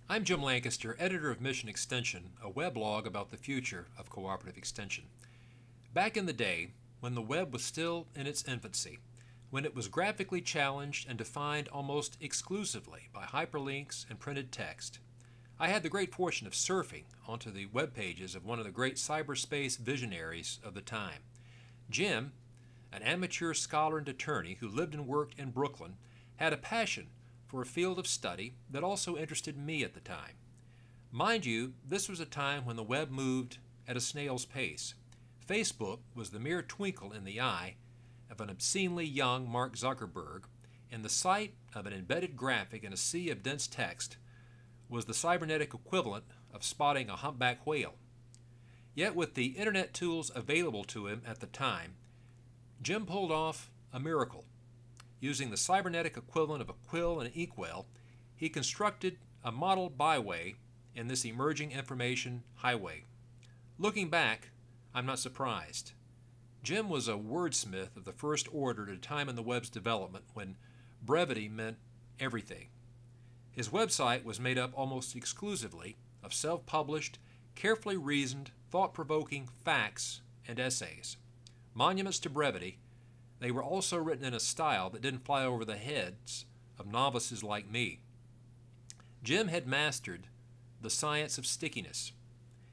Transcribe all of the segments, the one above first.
I'm Jim Langcuster, editor of Mission Extension, a weblog about the future of cooperative extension. Back in the day, when the web was still in its infancy, when it was graphically challenged and defined almost exclusively by hyperlinks and printed text, I had the great fortune of surfing onto the web pages of one of the great cyberspace visionaries of the time. Jim, an amateur scholar and attorney who lived and worked in Brooklyn, had a passion for a field of study that also interested me at the time. Mind you, this was a time when the web moved at a snail's pace. Facebook was the mere twinkle in the eye of an obscenely young Mark Zuckerberg, and the sight of an embedded graphic in a sea of dense text was the cybernetic equivalent of spotting a humpback whale. Yet with the internet tools available to him at the time, Jim pulled off a miracle. Using the cybernetic equivalent of a quill and an inkwell, he constructed a model byway in this emerging information highway. Looking back, I'm not surprised. Jim was a wordsmith of the first order at a time in the web's development when brevity meant everything. His website was made up almost exclusively of self-published, carefully reasoned, thought-provoking facts and essays. Monuments to brevity, they were also written in a style that didn't fly over the heads of novices like me. Jim had mastered the science of stickiness.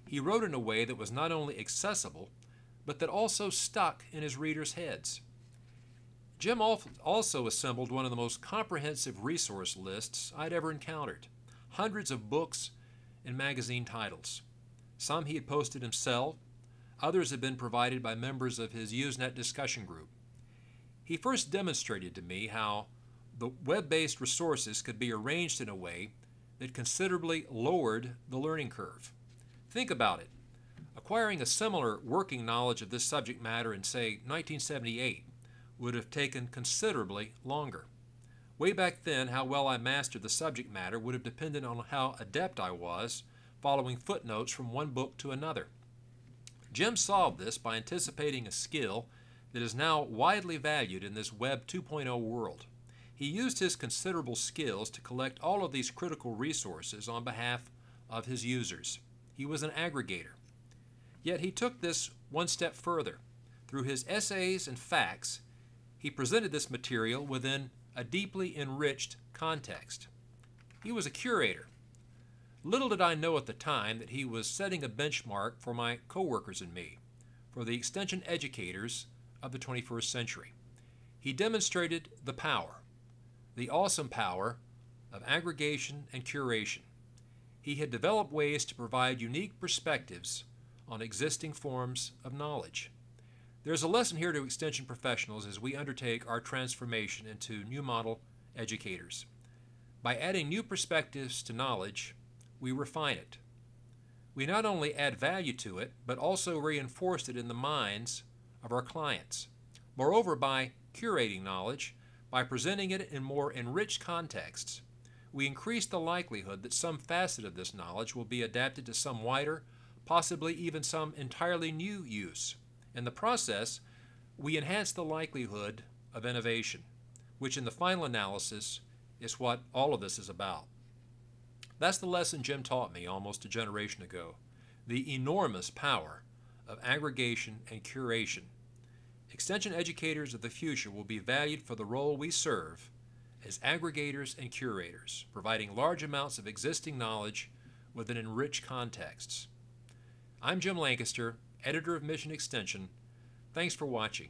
He wrote in a way that was not only accessible, but that also stuck in his readers' heads. Jim also assembled one of the most comprehensive resource lists I'd ever encountered. Hundreds of books and magazine titles. Some he had posted himself, others had been provided by members of his Usenet discussion group. He first demonstrated to me how the web-based resources could be arranged in a way that considerably lowered the learning curve. Think about it. Acquiring a similar working knowledge of this subject matter in, say, 1978 would have taken considerably longer. Way back then, how well I mastered the subject matter would have depended on how adept I was following footnotes from one book to another. Jim solved this by anticipating a skill that is now widely valued in this Web 2.0 world. He used his considerable skills to collect all of these critical resources on behalf of his users. He was an aggregator. Yet he took this one step further. Through his essays and facts, he presented this material within a deeply enriched context. He was a curator. Little did I know at the time that he was setting a benchmark for my coworkers and me, for the extension educators of the 21st century. He demonstrated the power, the awesome power of aggregation and curation. He had developed ways to provide unique perspectives on existing forms of knowledge. There's a lesson here to extension professionals as we undertake our transformation into new model educators. By adding new perspectives to knowledge, we refine it. We not only add value to it, but also reinforce it in the minds of our clients. Moreover, by curating knowledge, by presenting it in more enriched contexts, we increase the likelihood that some facet of this knowledge will be adapted to some wider, possibly even some entirely new use. In the process, we enhance the likelihood of innovation, which in the final analysis is what all of this is about. That's the lesson Jim taught me almost a generation ago, the enormous power of aggregation and curation. Extension educators of the future will be valued for the role we serve as aggregators and curators, providing large amounts of existing knowledge within enriched contexts. I'm Jim Langcuster, editor of Mission Extension. Thanks for watching.